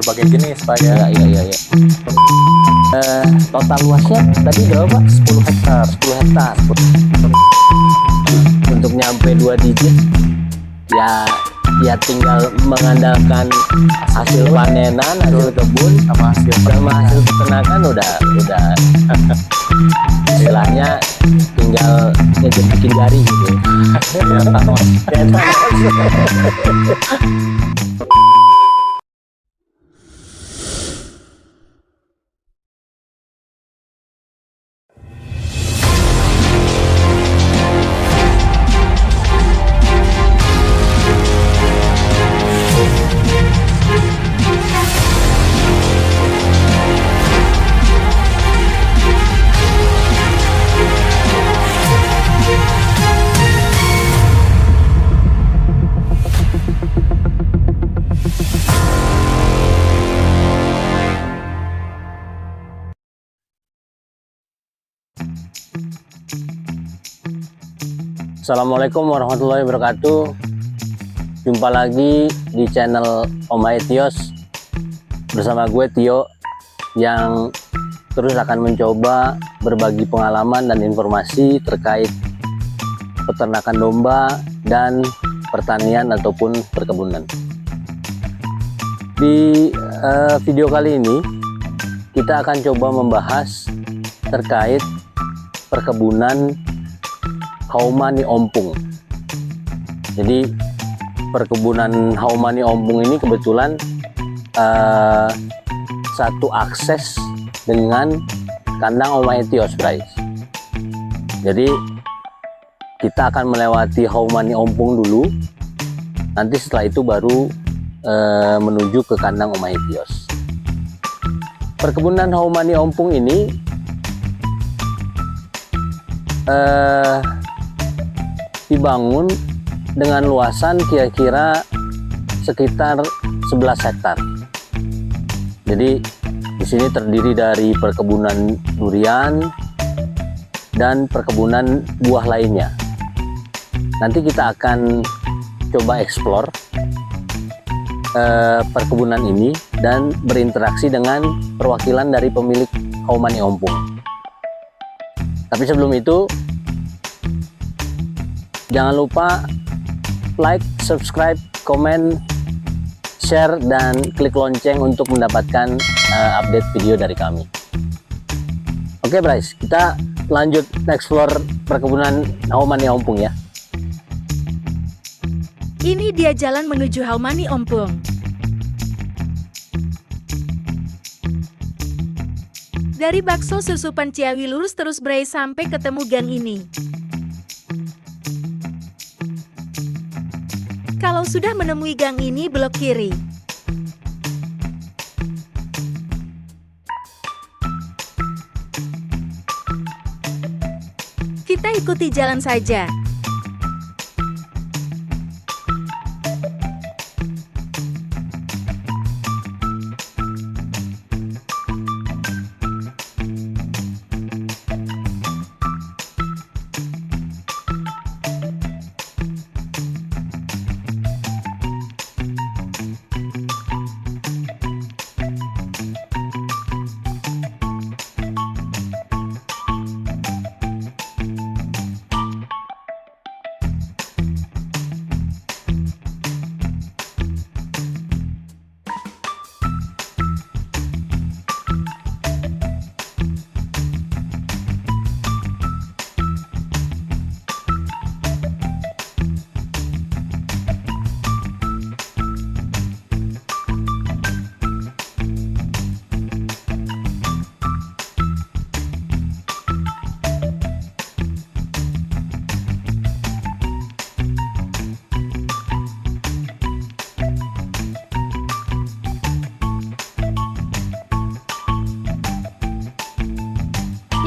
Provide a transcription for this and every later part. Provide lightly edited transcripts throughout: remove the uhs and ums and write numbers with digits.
berbagai jenis Pak ya. Iya. Total luasnya tadi berapa? 10 hektar. 10 hektar. Untuk nyampe 2 digit ya tinggal mengandalkan hasil panenan, hasil kebun Sama hasil peternakan udah istilahnya tinggal bikin jari gitu. ya, Thanos. Assalamualaikum warahmatullahi wabarakatuh. Jumpa lagi di channel Om Aetios bersama gue Tio, yang terus akan mencoba berbagi pengalaman dan informasi terkait peternakan domba dan pertanian ataupun perkebunan. Di video kali ini kita akan coba membahas terkait perkebunan Haumani Ompung. Jadi perkebunan Haumani Ompung ini kebetulan satu akses dengan kandang Om Aetios, guys. Jadi kita akan melewati Haumani Ompung dulu, nanti setelah itu baru menuju ke kandang Om Aetios. Perkebunan Haumani Ompung ini dibangun dengan luasan kira-kira sekitar 11 hektar. Jadi di sini terdiri dari perkebunan durian dan perkebunan buah lainnya. Nanti kita akan coba eksplor perkebunan ini dan berinteraksi dengan perwakilan dari pemilik Haumani Ompung. Tapi sebelum itu, jangan lupa like, subscribe, komen, share, dan klik lonceng untuk mendapatkan update video dari kami. Oke, guys, kita lanjut explore perkebunan Haumani Ompung ya. Ini dia jalan menuju Haumani Ompung. Dari bakso susupan Ciawi lurus terus berai sampai ketemu gang ini. Kalau sudah menemui gang ini, belok kiri. Kita ikuti jalan saja.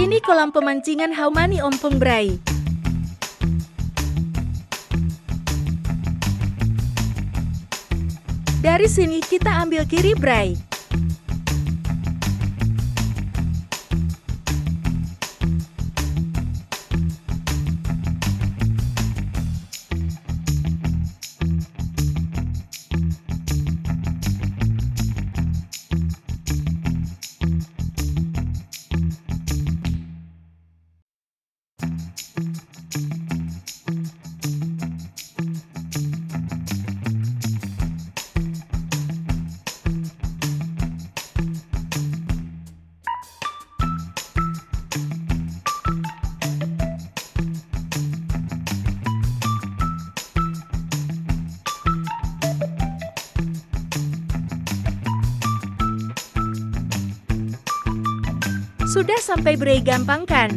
Ini kolam pemancingan Haumani Ompung, Bray. Dari sini kita ambil kiri, Bray. Sudah sampai Bray, gampang kan?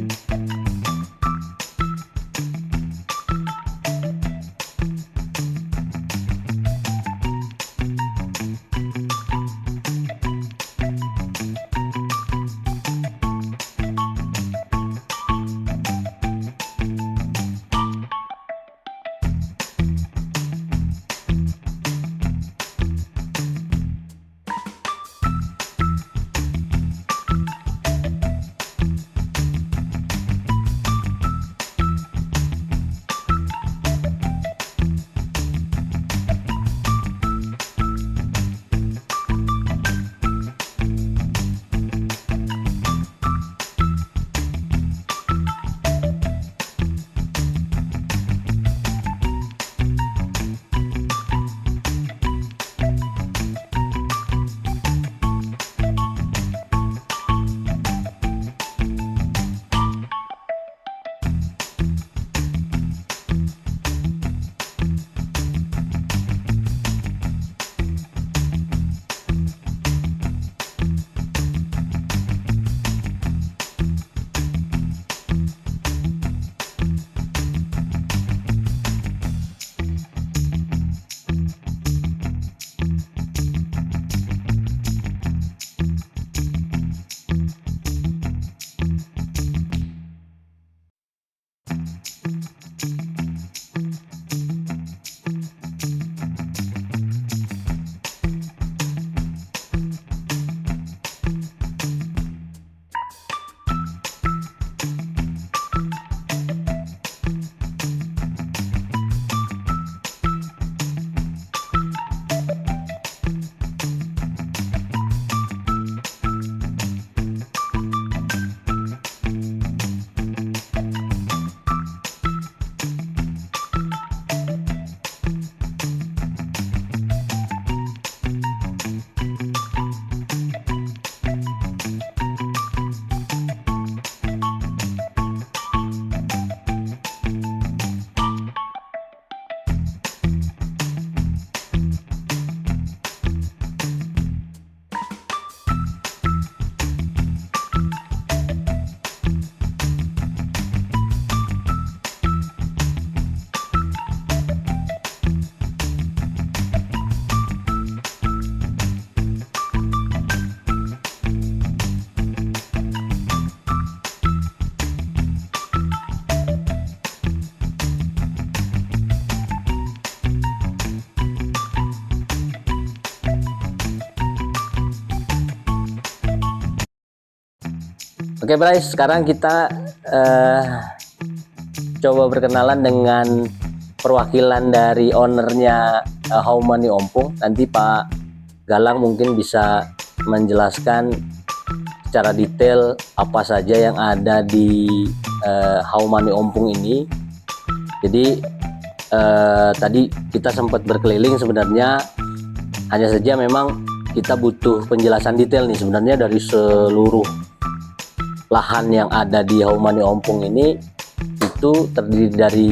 Oke Bray, sekarang kita coba berkenalan dengan perwakilan dari ownernya How Money Ompong. Nanti Pak Galang mungkin bisa menjelaskan secara detail apa saja yang ada di How Money Ompong ini. Jadi tadi kita sempat berkeliling, sebenarnya hanya saja memang kita butuh penjelasan detail nih sebenarnya dari seluruh lahan yang ada di How Money Ompong ini itu terdiri dari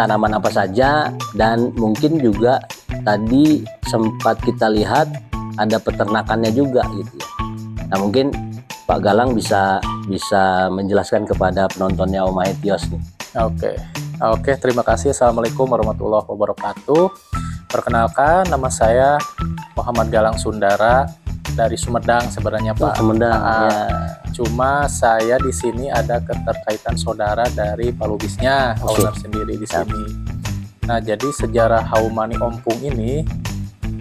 tanaman apa saja, dan mungkin juga tadi sempat kita lihat ada peternakannya juga gitu ya. Nah mungkin Pak Galang bisa menjelaskan kepada penontonnya Om Aetios nih. Oke, terima kasih. Assalamualaikum warahmatullahi wabarakatuh. Perkenalkan, nama saya Muhammad Galang Sundara dari Sumedang sebenarnya Pak. Sumedang. Ya. Cuma saya di sini ada keterkaitan saudara dari Pak Lubisnya, owner sendiri di sini. Nah, jadi sejarah How Money Ompong ini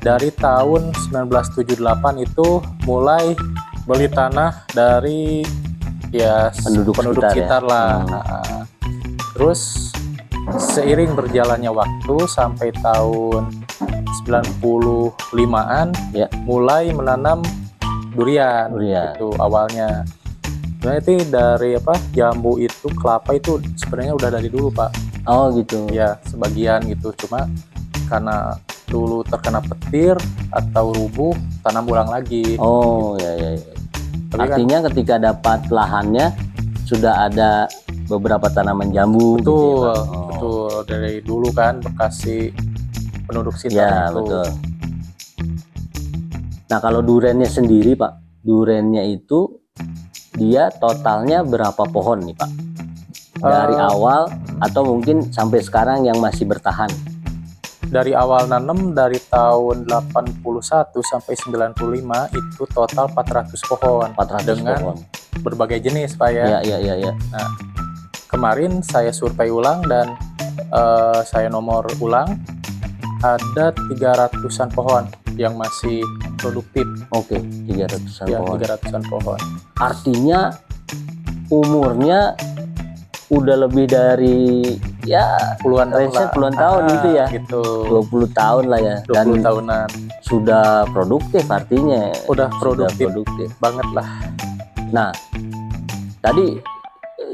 dari tahun 1978 itu mulai beli tanah dari ya penduduk sekitar ya. lah. Nah, terus seiring berjalannya waktu sampai tahun 95-an ya, mulai menanam durian. Itu awalnya. Sebenarnya itu dari jambu itu, kelapa itu sebenarnya udah dari dulu Pak. Oh gitu. Ya sebagian gitu, cuma karena dulu terkena petir atau rubuh tanam ulang lagi. Oh ya. Tapi artinya kan, ketika dapat lahannya sudah ada beberapa tanaman jambu. Betul, gitu ya, betul dari dulu kan Bekasi penduduk sekitar itu. Betul. Nah kalau durennya sendiri Pak, durennya itu dia totalnya berapa pohon nih Pak? Dari awal atau mungkin sampai sekarang yang masih bertahan? Dari awal nanam dari tahun 81 sampai 95 itu total 400 pohon. 400 dengan pohon. berbagai jenis Pak ya. Ya. Nah, kemarin saya survei ulang dan saya nomor ulang, ada 300-an pohon yang masih produktif. Oke, 300-an Ya, pohon. 300-an pohon. Artinya umurnya udah lebih dari ya Puluhan tahun range-nya lah. puluhan tahun gitu ya. Gitu. 20 tahun lah ya. 20 Dan tahunan. sudah produktif artinya. Udah Sudah produktif produktif. banget lah. Nah, tadi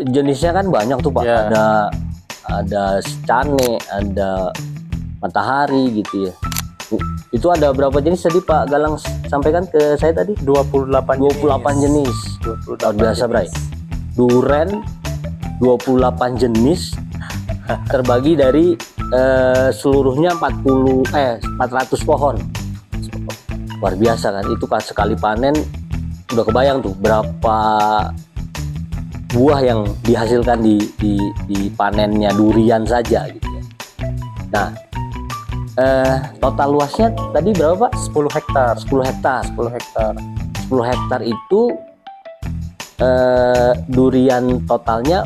jenisnya kan banyak tuh Pak. Ya. Ada Scane, ada Matahari gitu ya. Itu ada berapa jenis tadi Pak Galang sampaikan ke saya tadi? 28 jenis. 28 Luar biasa, jenis. Bray. Duren 28 jenis terbagi dari seluruhnya 400 pohon. Luar biasa kan, itu pas sekali panen udah kebayang tuh berapa buah yang dihasilkan di panennya durian saja gitu ya. Nah, total luasnya tadi berapa Pak? 10 hektar. 10 hektar. 10 hektar. 10 hektar itu durian totalnya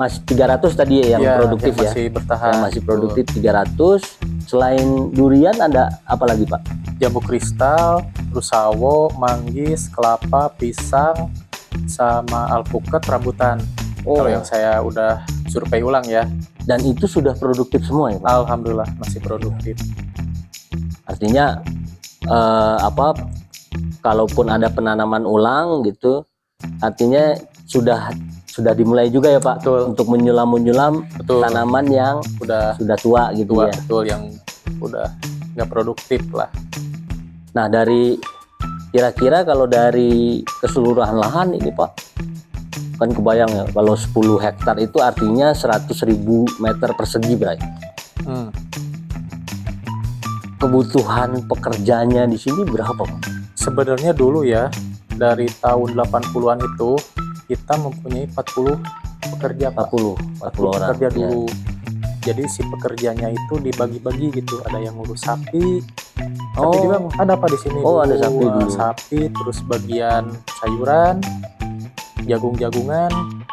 masih 300 tadi ya yang Ya, produktif yang ya. masih bertahan. Yang masih produktif 300. Selain durian ada apa lagi Pak? Jambu kristal, rusawo, manggis, kelapa, pisang, sama alpukat, rambutan. Kalau yang saya udah survei ulang ya. Dan itu sudah produktif semua ya Pak? Alhamdulillah masih produktif. Artinya kalaupun ada penanaman ulang gitu, artinya sudah dimulai juga ya Pak. Betul. Untuk menyulam Betul. tanaman yang Udah sudah tua gitu tua, ya. betul, yang udah nggak produktif lah. Nah, dari kira-kira kalau dari keseluruhan lahan ini Pak, kan kebayang ya kalau 10 hektar itu artinya 100.000 meter persegi Bray. Kebutuhan pekerjanya di sini berapa Pak? Sebenarnya dulu ya, dari tahun 80-an itu kita mempunyai 40 pekerja Pak. 40 orang pekerja ya. dulu. Jadi si pekerjanya itu dibagi-bagi gitu. Ada yang ngurus sapi. Sapi juga ada Pak di sini. Oh, dulu. ada sapi dulu. Sapi, terus bagian sayuran, jagung-jagungan,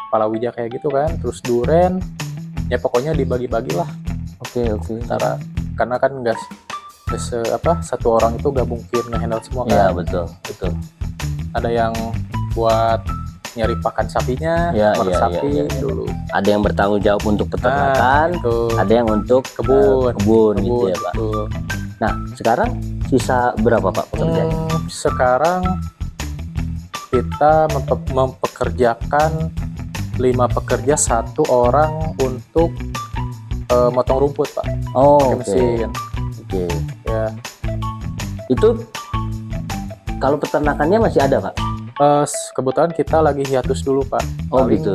palawija kayak gitu kan, terus duren. Ya pokoknya dibagi-bagi lah. Oke. Karena kan enggak satu orang itu gak mungkin ngehandle semua kan. Ya, betul. Ada yang buat nyari pakan sapinya, Ya, sapi ya. dulu. Ada yang bertanggung jawab untuk peternakan, Itu ada yang untuk kebun gitu ya Pak. betul. Nah, sekarang sisa berapa Pak pekerjanya? Sekarang kita mempekerjakan 5 pekerja, 1 orang untuk motong rumput Pak. Oh, Pakai oke. mesin. Oke. Ya. Itu kalau peternakannya masih ada Pak? Kebetulan kita lagi hiatus dulu Pak. Oh Paling gitu.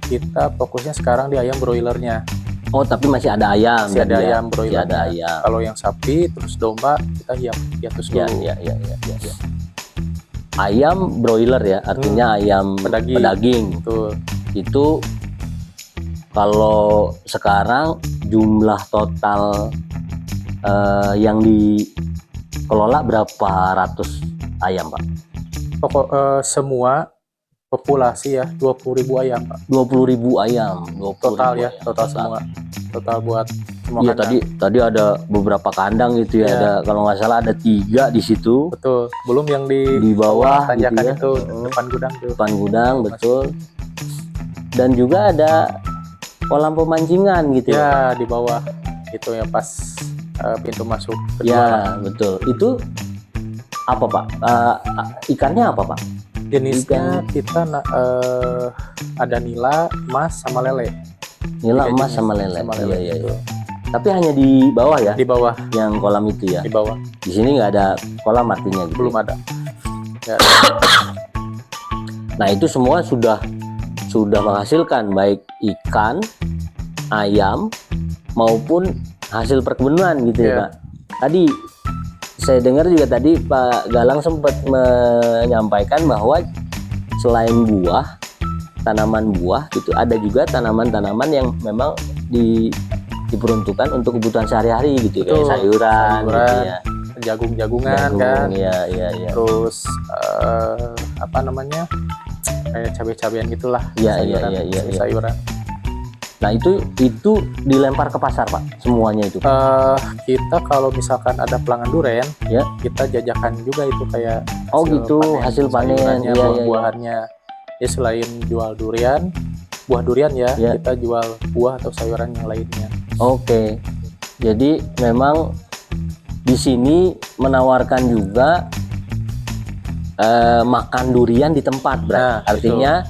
Kita fokusnya sekarang di ayam broilernya. Oh, tapi masih ada ayam. Masih ada tadi ya? ayam Masih broilernya. ada ayam. Kalau yang sapi terus domba kita hiatus Ya. dulu. Ayam broiler ya, artinya ayam Pedaging. Betul. Itu kalau sekarang jumlah total yang dikelola berapa ratus ayam Pak? Semua populasi ya 20.000 ayam Pak. 20.000 ayam. 20.000 Total ya, ayam. total semua. Total buat semua Iya, kandang. tadi ada beberapa kandang gitu ya. Iya. Ada kalau nggak salah ada 3 di situ. Betul. Belum yang Di bawah tanjakan gitu ya. itu depan gudang tuh. Depan gudang, betul. Dan juga ada kolam pemancingan gitu Ya, di bawah itu ya pas pintu masuk kedua. Ya, betul. Itu apa Pak? Ikannya apa Pak? Jenisnya kita ada nila, emas, sama lele. Nila, 3 emas jenis. sama lele. Sama lele, Iya. betul. Tapi hanya di bawah ya, Di bawah, yang kolam itu ya. di bawah. Di sini nggak ada kolam artinya gitu. Belum ada. Ya, Nah, itu semua sudah menghasilkan baik ikan, ayam maupun hasil perkebunan gitu ya Iya. Pak. Tadi saya dengar juga tadi Pak Galang sempat menyampaikan bahwa selain buah, tanaman buah gitu, ada juga tanaman-tanaman yang memang diperuntukkan untuk kebutuhan sehari-hari gitu, Betul, kayak sayuran gitu ya. jagung-jagungan Jagung, kan, ya. terus apa namanya, kayak cabai-cabean gitulah, Iya, sayuran, iya. sayuran. Nah itu dilempar ke pasar Pak, semuanya itu. Kita kalau misalkan ada pelanggan duren, Ya. kita jajakan juga itu kayak Oh gitu, hasil panen, sayurannya, iya. buah-buahannya. Ya selain jual durian, buah durian ya, Ya. kita jual buah atau sayuran yang lainnya. Oke, jadi memang di sini menawarkan juga makan durian di tempat, Bro. Nah, Artinya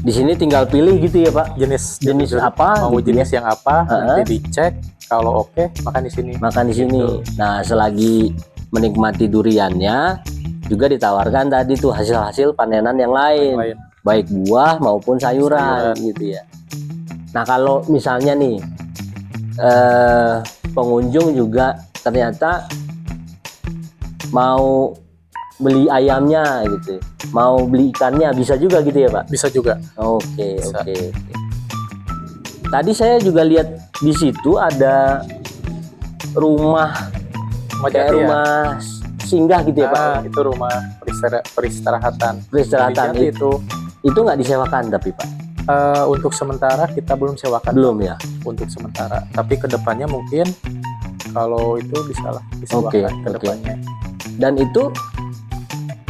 di sini tinggal pilih gitu ya Pak. Jenis Apa? mau gitu jenis ya. yang apa, nanti dicek, kalau oke makan di sini. Makan di sini. Gitu. Nah, selagi menikmati duriannya juga ditawarkan tadi tuh hasil-hasil panenan yang lain, Lain. baik buah maupun sayuran gitu ya. Nah, kalau misalnya nih pengunjung juga ternyata mau beli ayamnya gitu, mau beli ikannya, bisa juga gitu ya Pak? Bisa juga. Oke. Bisa. Tadi saya juga lihat di situ ada rumah kayak Jadi rumah singgah gitu ya Pak? Nah, itu rumah peristirahatan. Peristirahatan Jadi itu nggak disewakan tapi Pak? untuk sementara kita belum sewakan. Belum ya? Untuk sementara. Tapi kedepannya mungkin kalau itu bisa disewakan kedepannya. Dan itu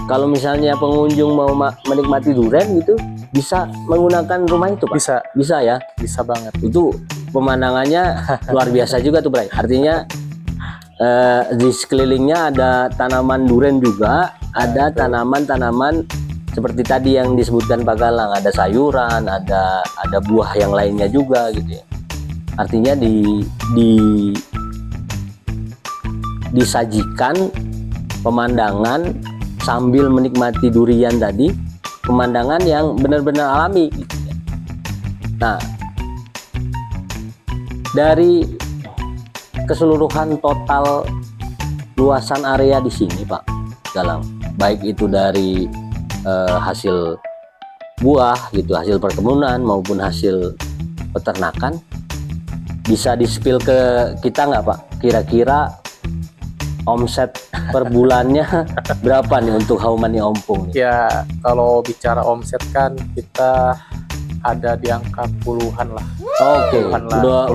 kalau misalnya pengunjung mau menikmati durian gitu, bisa menggunakan rumah itu Pak? Bisa ya? Bisa banget. Itu pemandangannya luar biasa juga tuh Bray. Artinya di sekelilingnya ada tanaman durian juga, ada tanaman-tanaman seperti tadi yang disebutkan Pak Galang, ada sayuran, ada buah yang lainnya juga gitu ya. Artinya disajikan pemandangan sambil menikmati durian tadi, pemandangan yang benar-benar alami gitu ya. Nah, dari keseluruhan total luasan area di sini Pak Galang, baik itu dari hasil buah gitu, hasil perkebunan maupun hasil peternakan, bisa di-spill ke kita nggak Pak? Kira-kira omset per bulannya berapa nih untuk How Money Ompong nih? Ya, kalau bicara omset kan kita ada di angka puluhan lah. Oke,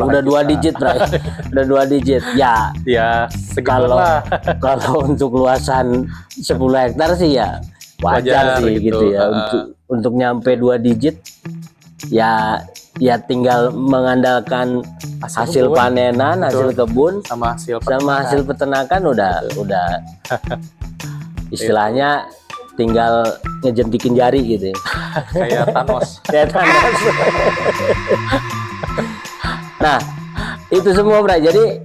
udah 2 digit Bray. Udah 2 digit. Ya, segitu lah. kalau untuk luasan 10 hektar sih ya wajar sih gitu ya. Untuk nyampe 2 digit ya tinggal mengandalkan hasil panenan, hasil kebun sama hasil peternakan udah istilahnya tinggal ngejentikin jari gitu ya. Kayak Thanos. Nah, itu semua Bray. Jadi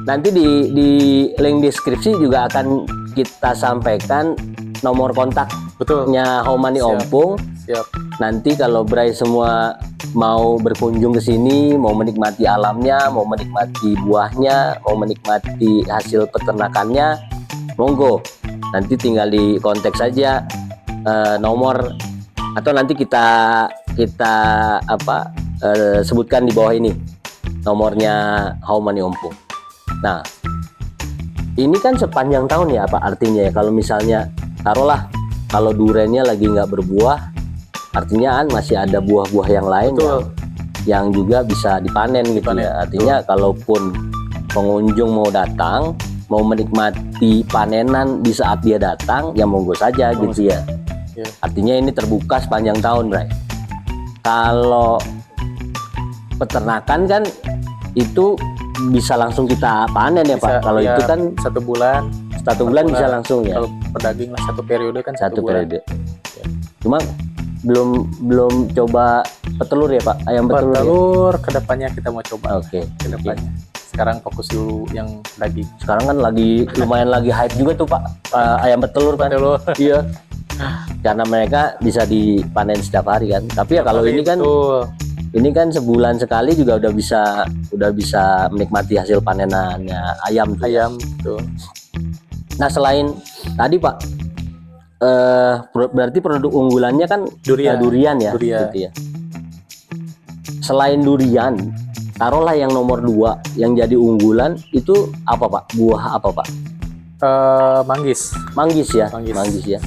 nanti di link deskripsi juga akan kita sampaikan nomor kontaknya How Money Ompong. Siap. Nanti kalau Bray semua mau berkunjung ke sini, mau menikmati alamnya, mau menikmati buahnya, mau menikmati hasil peternakannya, monggo. Nanti tinggal di kontak saja nomor, atau nanti kita sebutkan di bawah ini nomornya How Money Ompong. Nah, ini kan sepanjang tahun ya Pak, artinya ya, kalau misalnya taruhlah kalau durennya lagi nggak berbuah, artinya kan masih ada buah-buah yang lain yang juga bisa dipanen gitu ya. Artinya kalaupun pengunjung mau datang, mau menikmati panenan di saat dia datang, ya monggo saja gitu ya. Artinya ini terbuka sepanjang tahun, Bray. Kalau peternakan kan itu bisa langsung kita panen ya Pak. Kalau itu kan 1 bulan. 1 bulan bisa langsung ya. Kalau pedaging lah 1 periode kan 1 periode. Cuma belum coba petelur ya Pak, ayam petelur ya? Kedepannya kita mau coba. Kedepannya. Sekarang fokus dulu yang daging. Sekarang kan lumayan lagi hype juga tuh Pak, ayam petelur kan. Iya. Karena mereka bisa dipanen setiap hari kan. Tapi ya kalau ini kan sebulan sekali juga udah bisa menikmati hasil panenannya ayam tuh. Tuh. Nah, selain tadi Pak, berarti produk unggulannya kan Durian. durian ya, Durian. gitu ya. Selain durian, taruhlah yang nomor 2 yang jadi unggulan itu apa Pak? Buah apa Pak? Manggis. Manggis ya, Manggis. ya.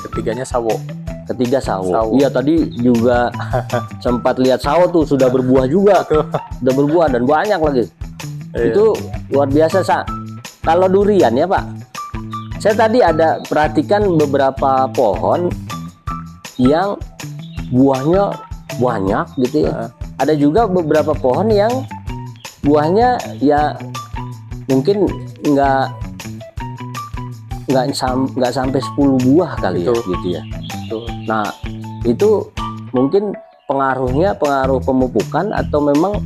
Ketiganya sawo. Ketiga sawo. Sawo. Iya tadi juga sempat lihat sawo tuh sudah berbuah juga, sudah berbuah dan banyak lagi. Iya. Itu luar biasa Sa. Kalau durian ya Pak, saya tadi ada perhatikan beberapa pohon yang buahnya banyak gitu ya. Ada juga beberapa pohon yang buahnya ya mungkin nggak sampai 10 buah kali ya, Betul. gitu ya. Betul. Nah itu mungkin pengaruh pemupukan atau memang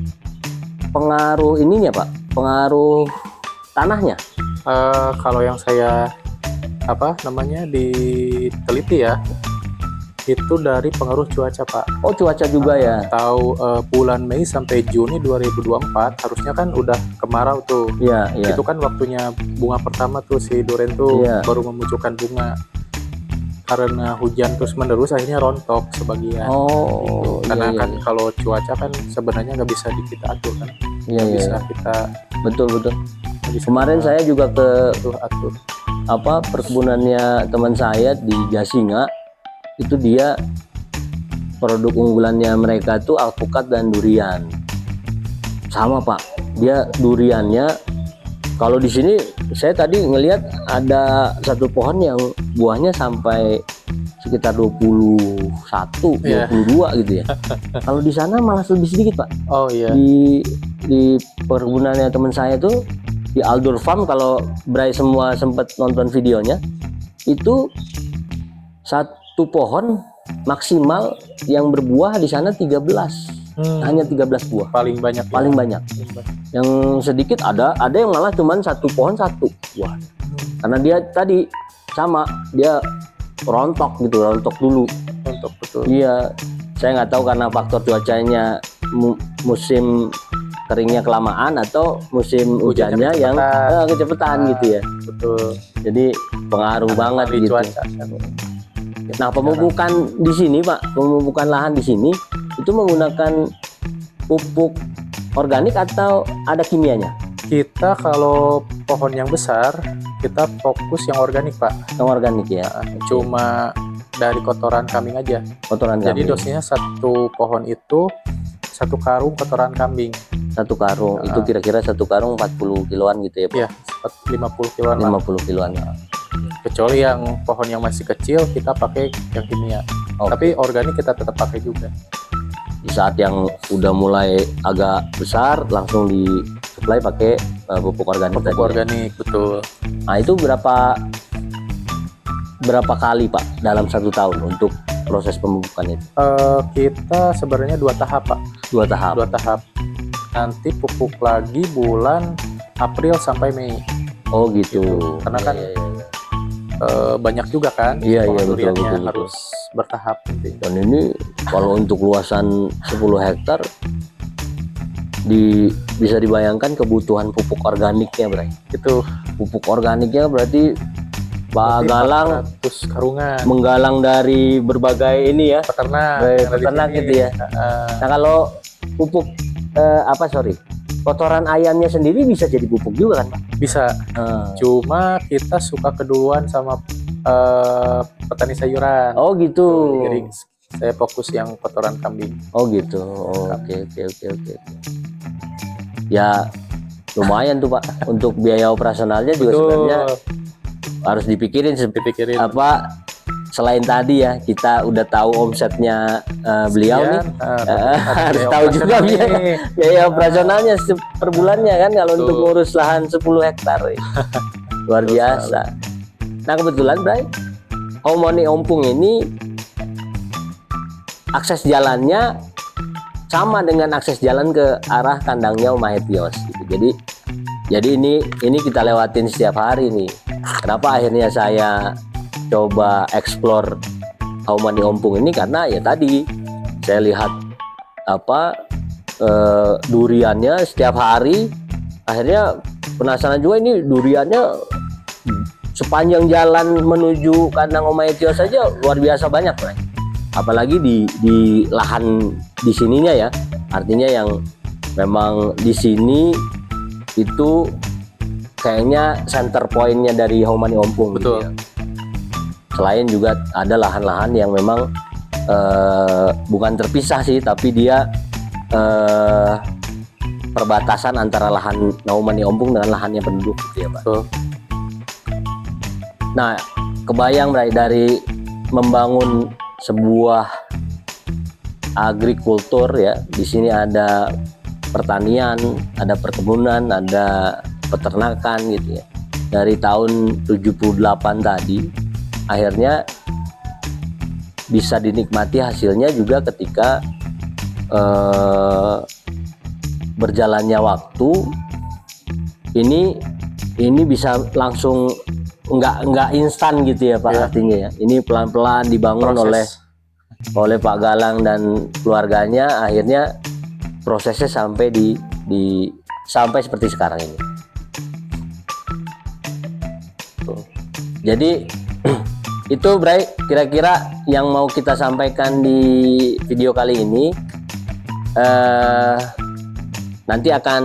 pengaruh ininya Pak, pengaruh tanahnya. Kalau yang saya diteliti ya, itu dari pengaruh cuaca Pak. Oh cuaca juga ya. Tahu bulan Mei sampai Juni 2024 harusnya kan udah kemarau tuh. Iya, iya. Itu kan waktunya bunga pertama tuh si durian tuh Iya. baru memunculkan bunga. Karena hujan terus menerus akhirnya rontok sebagian. Oh, Karena iya, kan iya. kalau cuaca kan sebenarnya nggak bisa kita atur kan. Iya, Nggak iya, bisa iya. kita Betul. nggak bisa Kemarin kita saya juga ke atur. perkebunannya teman saya di Jasinga, itu dia produk unggulannya mereka tuh alpukat dan durian. Sama Pak, dia duriannya kalau di sini saya tadi ngelihat ada satu pohon yang buahnya sampai sekitar 21, Iya. 22 gitu ya. Kalau di sana malah lebih sedikit Pak. Oh iya. Di perkebunannya teman saya tuh di Aldur Farm, kalau Bray semua sempat nonton videonya, itu satu pohon maksimal yang berbuah di sana 13, hanya 13 buah Paling banyak. paling banyak. Yang sedikit ada yang malah cuman satu pohon satu buah, karena dia tadi sama dia rontok dulu. Untuk betul. Iya, saya nggak tahu karena faktor cuacanya musim keringnya kelamaan atau musim hujannya yang kecepatan gitu ya. Betul. Jadi pengaruh banget Di gitu. cuaca. Nah, pemupukan di sini Pak, pemupukan lahan di sini itu menggunakan pupuk organik atau ada kimianya? Kita kalau pohon yang besar kita fokus yang organik Pak. Yang organik ya, Cuma dari kotoran kambing aja. kotoran Jadi kambing. dosisnya satu pohon itu 1 karung kotoran kambing. Satu karung itu kira-kira satu karung 40 kiloan gitu ya Pak? Iya, 50 kiloan lah. 50 kiloan. Kecuali yang pohon yang masih kecil kita pakai yang kimia. Oke. Tapi organik kita tetap pakai juga. Di saat yang udah mulai agak besar langsung di supply pakai pupuk organik Pupuk tadi ya? organik, betul. Nah itu berapa kali Pak dalam 1 tahun untuk proses pemupukan itu? Kita sebenarnya 2 tahap Pak. 2 tahap. 2 tahap. Nanti pupuk lagi bulan April sampai Mei. Oh gitu. Karena kan Iya, iya, iya. banyak juga kan Iya, pohon iya, betul, duriannya betul. harus bertahap intinya. Dan ini kalau untuk luasan 10 hektar bisa dibayangkan kebutuhan pupuk organiknya Bray. Itu Pupuk organiknya berarti Pak lebih Galang 400 karungan menggalang dari berbagai ini ya, peternak, dari yang ada di peternak sini. gitu ya. Nah kalau pupuk kotoran ayamnya sendiri bisa jadi pupuk juga kan Pak? Bisa. Cuma kita suka keduluan sama petani sayuran. Oh gitu. Jadi saya fokus yang kotoran kambing. Oh gitu. Oh, oke. Ya lumayan tuh Pak untuk biaya operasionalnya juga sebenarnya harus dipikirin Dipikirin. apa selain tadi ya kita udah tahu omsetnya beliau nih, harus tahu juga biaya operasionalnya per bulannya kan kalau untuk ngurus lahan 10 hektar luar biasa. Nah kebetulan Bray, Homoni Ompong ini akses jalannya sama dengan akses jalan ke arah kandangnya Om Mahetios gitu. Jadi ini kita lewatin setiap hari nih. Kenapa akhirnya saya coba explore Homoni Ompong ini, karena ya tadi saya lihat duriannya setiap hari, akhirnya penasaran juga ini duriannya sepanjang jalan menuju kandang Om Maetio saja luar biasa banyak, Bray. Apalagi di lahan di sininya ya. Artinya yang memang di sini itu kayaknya center pointnya dari Haumani Ompong. Betul. Gitu ya. Selain juga ada lahan-lahan yang memang bukan terpisah sih, tapi dia perbatasan antara lahan Haumani Ompong dengan lahannya penduduk gitu ya, Pak. Betul. Nah, kebayang dari membangun sebuah agrikultur ya. Di sini ada pertanian, ada perkebunan, ada peternakan gitu ya. Dari tahun 78 tadi akhirnya bisa dinikmati hasilnya juga ketika berjalannya waktu. Ini bisa langsung nggak instan gitu ya Pak, Ya. artinya ya. Ini pelan-pelan dibangun Proses. oleh Pak Galang dan keluarganya, akhirnya prosesnya sampai sampai seperti sekarang ini. Tuh. Jadi itu Bray, kira-kira yang mau kita sampaikan di video kali ini. Nanti akan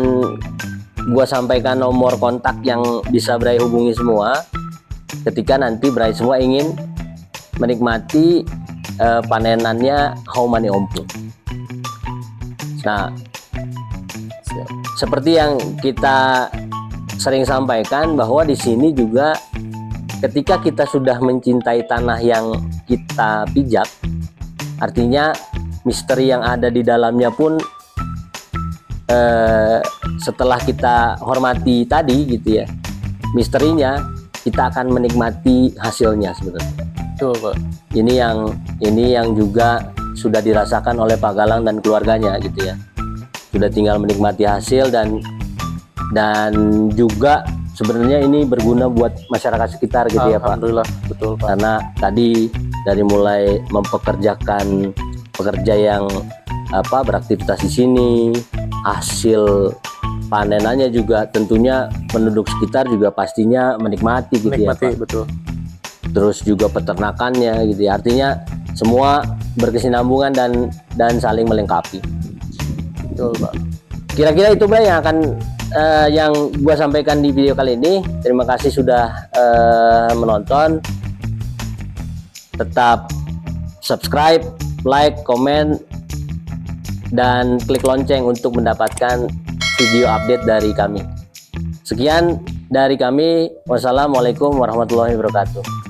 gua sampaikan nomor kontak yang bisa Bray hubungi semua ketika nanti Bray semua ingin menikmati panenannya Haumani Ompong. Nah, seperti yang kita sering sampaikan bahwa di sini juga ketika kita sudah mencintai tanah yang kita pijak, artinya misteri yang ada di dalamnya pun setelah kita hormati tadi gitu ya, misterinya kita akan menikmati hasilnya sebenarnya. Betul, Pak. Ini yang juga sudah dirasakan oleh Pak Galang dan keluarganya gitu ya. Sudah tinggal menikmati hasil dan juga sebenarnya ini berguna buat masyarakat sekitar gitu ya Pak. Alhamdulillah, betul Pak. Karena tadi dari mulai mempekerjakan pekerja yang beraktivitas di sini, hasil panenannya juga tentunya penduduk sekitar juga pastinya menikmati gitu ya Menikmati, Pak. betul. Terus juga peternakannya gitu ya. Artinya semua berkesinambungan dan saling melengkapi. Betul, Pak. Kira-kira itu Bray yang akan yang gua sampaikan di video kali ini. Terima kasih sudah menonton. Tetap subscribe, like, komen, dan klik lonceng untuk mendapatkan video update dari kami. Sekian dari kami. Wassalamualaikum warahmatullahi wabarakatuh.